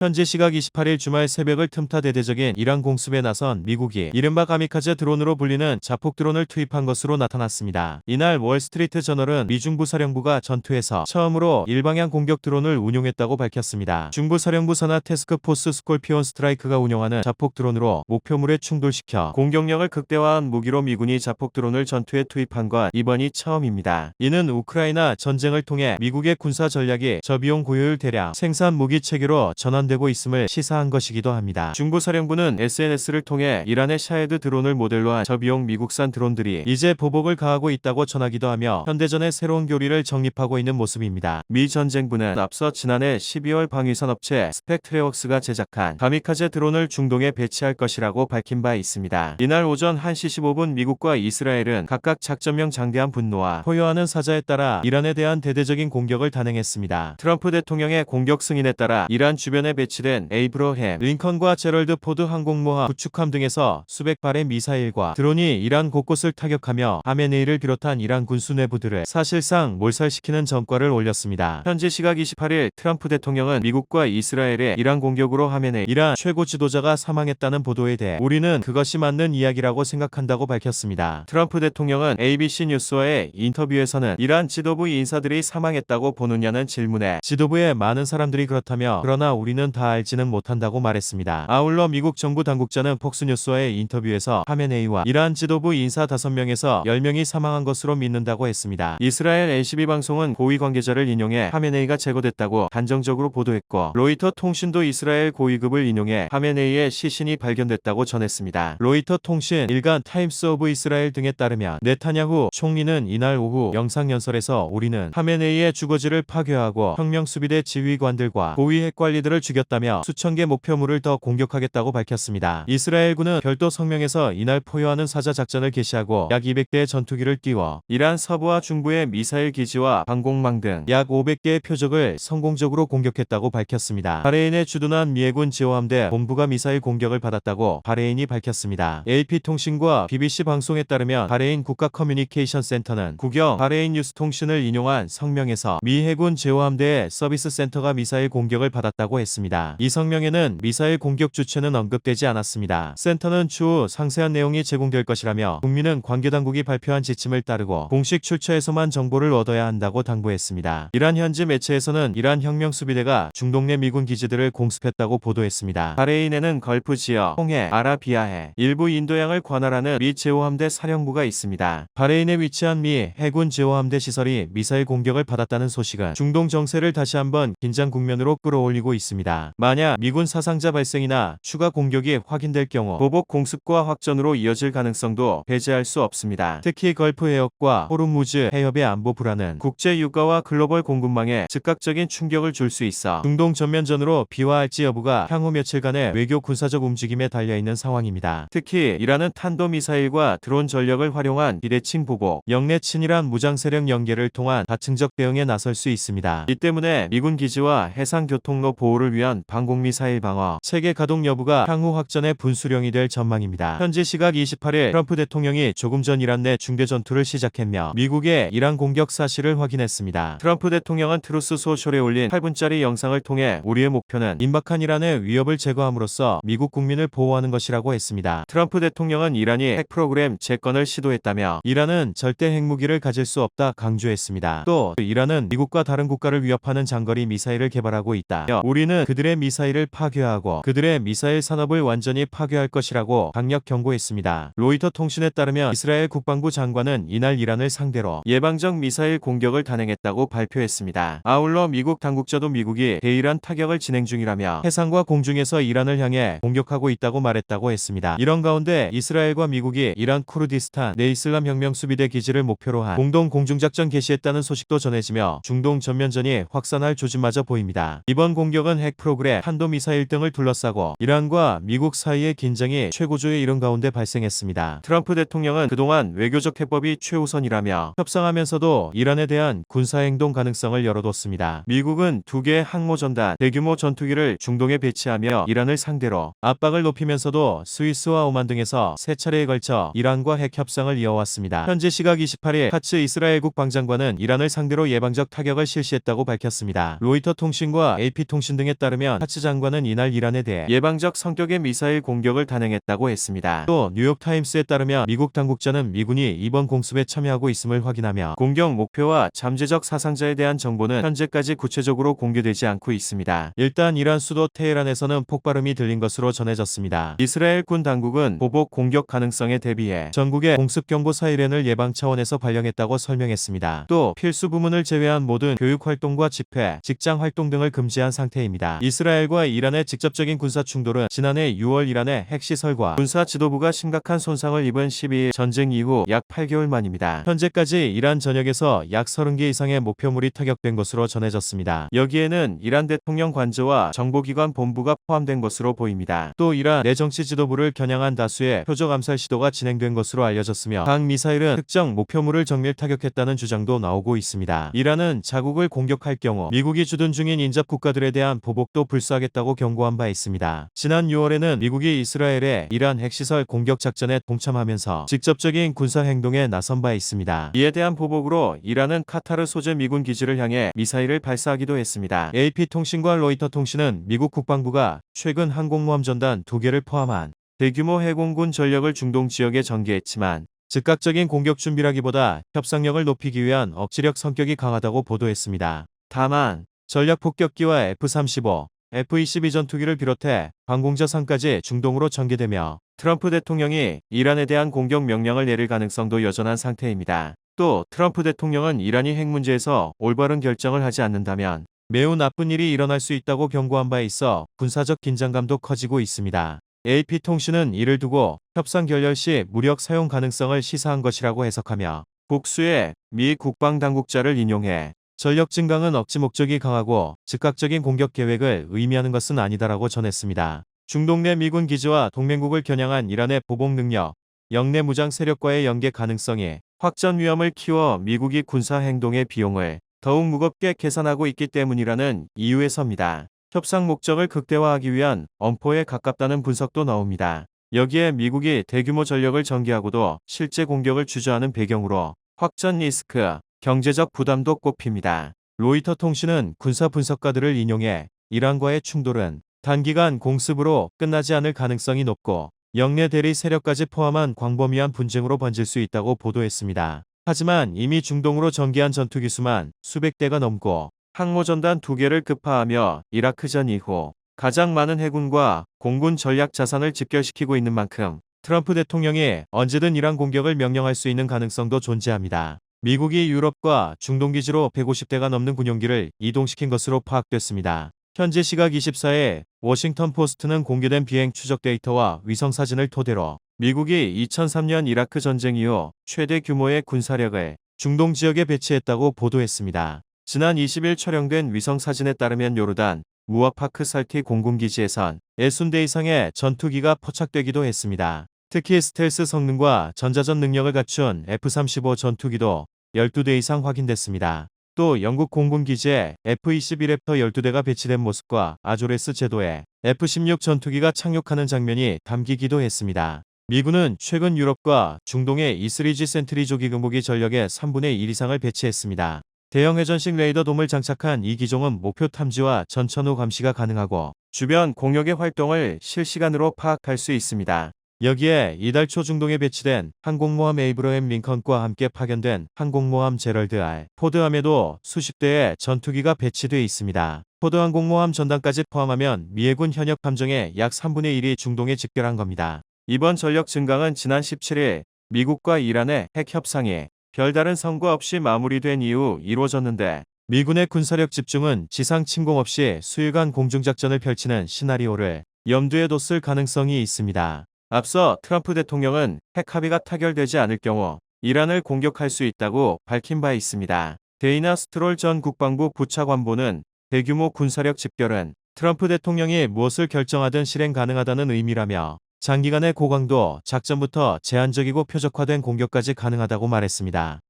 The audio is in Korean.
현지 시각 28일 주말 새벽을 틈타 대대적인 이란 공습에 나선 미국이 이른바 가미카제 드론으로 불리는 자폭 드론을 투입한 것으로 나타났습니다. 이날 월스트리트 저널은 미 중부사령부가 전투에서 처음으로 일방향 공격 드론을 운용했다고 밝혔습니다. 중부사령부 산하 태스크포스 스콜피온 스트라이크가 운영하는 자폭 드론으로 목표물에 충돌시켜 공격력을 극대화한 무기로 미군이 자폭 드론을 전투에 투입한 건 이번이 처음입니다. 이는 우크라이나 전쟁을 통해 미국의 군사 전략이 저비용 고효율 대량 생산 무기 체계로 전환되고 있음을 시사한 것이기도 합니다. 중부사령부는 SNS를 통해 이란의 샤헤드 드론을 모델로 한 저비용 미국산 드론들이 이제 보복을 가하고 있다고 전하기도 하며 현대전의 새로운 교리를 정립하고 있는 모습입니다. 미 전쟁부는 앞서 지난해 12월 방위산 업체 스펙트레웍스가 제작한 가미카제 드론을 중동에 배치할 것이라고 밝힌 바 있습니다. 이날 오전 1시 15분 미국과 이스라엘은 각각 작전명 장대한 분노와 포효하는 사자에 따라 이란에 대한 대대적인 공격을 단행했습니다. 트럼프 대통령의 공격 승인에 따라 이란 주변에 배치된 에이브러햄, 링컨과 제럴드 포드 항공모함, 구축함 등에서 수백 발의 미사일과 드론이 이란 곳곳을 타격하며 하메네이를 비롯한 이란 군수 내부들을 사실상 몰살시키는 전과를 올렸습니다. 현지 시각 28일 트럼프 대통령은 미국과 이스라엘의 이란 공격으로 하메네이 이란 최고 지도자가 사망했다는 보도에 대해 우리는 그것이 맞는 이야기라고 생각한다고 밝혔습니다. 트럼프 대통령은 ABC 뉴스와의 인터뷰에서는 이란 지도부 인사들이 사망했다고 보느냐는 질문에 지도부의 많은 사람들이 그렇다며 그러나 우리는 다 알지는 못한다고 말했습니다. 아울러 미국 정부 당국자는 폭스뉴스와의 인터뷰에서 하메네이와 이란 지도부 인사 5명에서 10명이 사망한 것으로 믿는다고 했습니다. 이스라엘 LCB 방송은 고위 관계자를 인용해 하메네이가 제거됐다고 단정적으로 보도했고 로이터 통신도 이스라엘 고위급을 인용해 하메네이의 시신이 발견됐다고 전했습니다. 로이터 통신, 일간 타임스 오브 이스라엘 등에 따르면 네타냐후 총리는 이날 오후 영상연설에서 우리는 하메네이의 주거지를 파괴하고 혁명수비대 지휘관들과 고위 핵관리들을 죽였다며 수천 개 목표물을 더 공격하겠다고 밝혔습니다. 이스라엘군은 별도 성명에서 이날 포효하는 사자 작전을 개시하고 약 200대의 전투기를 띄워 이란 서부와 중부의 미사일 기지와 방공망 등 약 500개의 표적을 성공적으로 공격했다고 밝혔습니다. 바레인에 주둔한 미 해군 지호함대 본부가 미사일 공격을 받았다고 바레인이 밝혔습니다. AP통신과 BBC 방송에 따르면 바레인 국가 커뮤니케이션 센터는 국영 바레인 뉴스 통신을 인용한 성명에서 미 해군 제호함대의 서비스 센터가 미사일 공격을 받았다고 했습니다. 이 성명에는 미사일 공격 주체는 언급되지 않았습니다. 센터는 추후 상세한 내용이 제공될 것이라며 국민은 관계당국이 발표한 지침을 따르고 공식 출처에서만 정보를 얻어야 한다고 당부했습니다. 이란 현지 매체에서는 이란 혁명수비대가 중동 내 미군 기지들을 공습했다고 보도했습니다. 바레인에는 걸프 지역, 홍해, 아라비아해, 일부 인도양을 관할하는 미 제호함대 사령부가 있습니다. 바레인에 위치한 미 해군 제호함대 시설이 미사일 공격을 받았다는 소식은 중동 정세를 다시 한번 긴장 국면으로 끌어올리고 있습니다. 만약 미군 사상자 발생이나 추가 공격이 확인될 경우 보복 공습과 확전으로 이어질 가능성도 배제할 수 없습니다. 특히 걸프 해역과 호르무즈 해협의 안보 불안은 국제 유가와 글로벌 공급망에 즉각적인 충격을 줄 수 있어 중동 전면전으로 비화할지 여부가 향후 며칠간의 외교 군사적 움직임에 달려있는 상황입니다. 특히 이란은 탄도미사일과 드론 전력을 활용한 비대칭 보복, 영내 친이란 무장세력 연계를 통한 다층적 대응에 나설 수 있습니다. 이 때문에 미군 기지와 해상교통로 보호를 위한 방공미사일 방어 체계 가동 여부가 향후 확전의 분수령이 될 전망입니다. 현지 시각 28일 트럼프 대통령이 조금 전 이란 내 중대 전투를 시작했며 미국의 이란 공격 사실을 확인했습니다. 트럼프 대통령은 트루스 소셜에 올린 8분짜리 영상을 통해 우리의 목표는 임박한 이란의 위협을 제거함으로써 미국 국민을 보호하는 것이라고 했습니다. 트럼프 대통령은 이란이 핵 프로그램 재건을 시도했다며 이란은 절대 핵무기를 가질 수 없다 강조했습니다. 또 이란은 미국과 다른 국가를 위협하는 장거리 미사일을 개발하고 있다. 우리는 그들의 미사일을 파괴하고 그들의 미사일 산업을 완전히 파괴할 것이라고 강력 경고했습니다. 로이터 통신에 따르면 이스라엘 국방부 장관은 이날 이란을 상대로 예방적 미사일 공격을 단행했다고 발표했습니다. 아울러 미국 당국자도 미국이 대이란 타격을 진행 중이라며 해상과 공중에서 이란을 향해 공격하고 있다고 말했다고 했습니다. 이런 가운데 이스라엘과 미국이 이란 쿠르디스탄 내 이슬람 혁명 수비대 기지를 목표로 한 공동 공중작전 개시했다는 소식도 전해지며 중동 전면전이 확산할 조짐마저 보입니다. 이번 공격은 핵 프로그램, 탄도미사일 등을 둘러싸고 이란과 미국 사이의 긴장이 최고조에 이른 가운데 발생했습니다. 트럼프 대통령은 그동안 외교적 해법이 최우선이라며 협상하면서도 이란에 대한 군사행동 가능성을 열어뒀습니다. 미국은 2개의 항모전단, 대규모 전투기를 중동에 배치하며 이란을 상대로 압박을 높이면서도 스위스와 오만 등에서 3차례에 걸쳐 이란과 핵 협상을 이어왔습니다. 현지 시각 28일 카츠 이스라엘 국방장관은 이란을 상대로 예방적 타격을 실시했다고 밝혔습니다. 로이터 통신과 AP통신 등에 따르면 따르면 하츠 장관은 이날 이란에 대해 예방적 성격의 미사일 공격을 단행했다고 했습니다. 또 뉴욕타임스에 따르면 미국 당국자는 미군이 이번 공습에 참여하고 있음을 확인하며 공격 목표와 잠재적 사상자에 대한 정보는 현재까지 구체적으로 공개되지 않고 있습니다. 일단 이란 수도 테헤란에서는 폭발음이 들린 것으로 전해졌습니다. 이스라엘 군 당국은 보복 공격 가능성에 대비해 전국에 공습 경보 사이렌을 예방 차원에서 발령했다고 설명했습니다. 또 필수 부문을 제외한 모든 교육 활동과 집회, 직장 활동 등을 금지한 상태입니다. 이스라엘과 이란의 직접적인 군사 충돌은 지난해 6월 이란의 핵시설과 군사 지도부가 심각한 손상을 입은 12일 전쟁 이후 약 8개월 만입니다. 현재까지 이란 전역에서 약 30개 이상의 목표물이 타격된 것으로 전해졌습니다. 여기에는 이란 대통령 관저와 정보기관 본부가 포함된 것으로 보입니다. 또 이란 내 정치 지도부를 겨냥한 다수의 표적 암살 시도가 진행된 것으로 알려졌으며 각 미사일은 특정 목표물을 정밀 타격했다는 주장도 나오고 있습니다. 이란은 자국을 공격할 경우 미국이 주둔 중인 인접 국가들에 대한 보복도 불사하겠다고 경고한 바 있습니다. 지난 6월에는 미국이 이스라엘의 이란 핵시설 공격 작전에 동참하면서 직접적인 군사 행동에 나선 바 있습니다. 이에 대한 보복으로 이란은 카타르 소재 미군 기지를 향해 미사일을 발사하기도 했습니다. AP통신과 로이터 통신은 미국 국방부가 최근 항공모함 전단 2개를 포함한 대규모 해공군 전력을 중동 지역에 전개했지만 즉각적인 공격 준비라기보다 협상력을 높이기 위한 억지력 성격이 강하다고 보도했습니다. 다만 전략 폭격기와 F-35, F-22 전투기를 비롯해 방공자상까지 중동으로 전개되며 트럼프 대통령이 이란에 대한 공격 명령을 내릴 가능성도 여전한 상태입니다. 또 트럼프 대통령은 이란이 핵 문제에서 올바른 결정을 하지 않는다면 매우 나쁜 일이 일어날 수 있다고 경고한 바 있어 군사적 긴장감도 커지고 있습니다. AP통신은 이를 두고 협상 결렬 시 무력 사용 가능성을 시사한 것이라고 해석하며 복수의 미 국방당국자를 인용해 전력 증강은 억지 목적이 강하고 즉각적인 공격 계획을 의미하는 것은 아니다라고 전했습니다. 중동 내 미군 기지와 동맹국을 겨냥한 이란의 보복 능력, 영내 무장 세력과의 연계 가능성이 확전 위험을 키워 미국이 군사 행동의 비용을 더욱 무겁게 계산하고 있기 때문이라는 이유에서입니다. 협상 목적을 극대화하기 위한 엄포에 가깝다는 분석도 나옵니다. 여기에 미국이 대규모 전력을 전개하고도 실제 공격을 주저하는 배경으로 확전 리스크, 경제적 부담도 꼽힙니다. 로이터 통신은 군사 분석가들을 인용해 이란과의 충돌은 단기간 공습으로 끝나지 않을 가능성이 높고 영내 대리 세력까지 포함한 광범위한 분쟁으로 번질 수 있다고 보도했습니다. 하지만 이미 중동으로 전개한 전투기 수만 수백 대가 넘고 항모전단 2개를 급파하며 이라크전 이후 가장 많은 해군과 공군 전략 자산을 집결시키고 있는 만큼 트럼프 대통령이 언제든 이란 공격을 명령할 수 있는 가능성도 존재합니다. 미국이 유럽과 중동 기지로 150대가 넘는 군용기를 이동시킨 것으로 파악됐습니다. 현재 시각 24일 워싱턴 포스트는 공개된 비행 추적 데이터와 위성 사진을 토대로 미국이 2003년 이라크 전쟁 이후 최대 규모의 군사력을 중동 지역에 배치했다고 보도했습니다. 지난 20일 촬영된 위성 사진에 따르면 요르단 무아파크 살티 공군기지에선 60대 이상의 전투기가 포착되기도 했습니다. 특히 스텔스 성능과 전자전 능력을 갖춘 F-35 전투기도 12대 이상 확인됐습니다. 또 영국 공군기지에 F-21 랩터 12대가 배치된 모습과 아조레스 제도에 F-16 전투기가 착륙하는 장면이 담기기도 했습니다. 미군은 최근 유럽과 중동의 E-3G 센트리 조기 경보기 전력의 3분의 1 이상을 배치했습니다. 대형 회전식 레이더 돔을 장착한 이 기종은 목표 탐지와 전천후 감시가 가능하고 주변 공역의 활동을 실시간으로 파악할 수 있습니다. 여기에 이달 초 중동에 배치된 항공모함 에이브러햄 링컨과 함께 파견된 항공모함 제럴드 R. 포드함에도 수십 대의 전투기가 배치돼 있습니다. 포드 항공모함 전단까지 포함하면 미 해군 현역 함정의 약 3분의 1이 중동에 집결한 겁니다. 이번 전력 증강은 지난 17일 미국과 이란의 핵 협상이 별다른 성과 없이 마무리된 이후 이루어졌는데 미군의 군사력 집중은 지상 침공 없이 수일간 공중작전을 펼치는 시나리오를 염두에 뒀을 가능성이 있습니다. 앞서 트럼프 대통령은 핵 합의가 타결되지 않을 경우 이란을 공격할 수 있다고 밝힌 바 있습니다. 데이나 스트롤 전 국방부 부차관보는 대규모 군사력 집결은 트럼프 대통령이 무엇을 결정하든 실행 가능하다는 의미라며 장기간의 고강도 작전부터 제한적이고 표적화된 공격까지 가능하다고 말했습니다.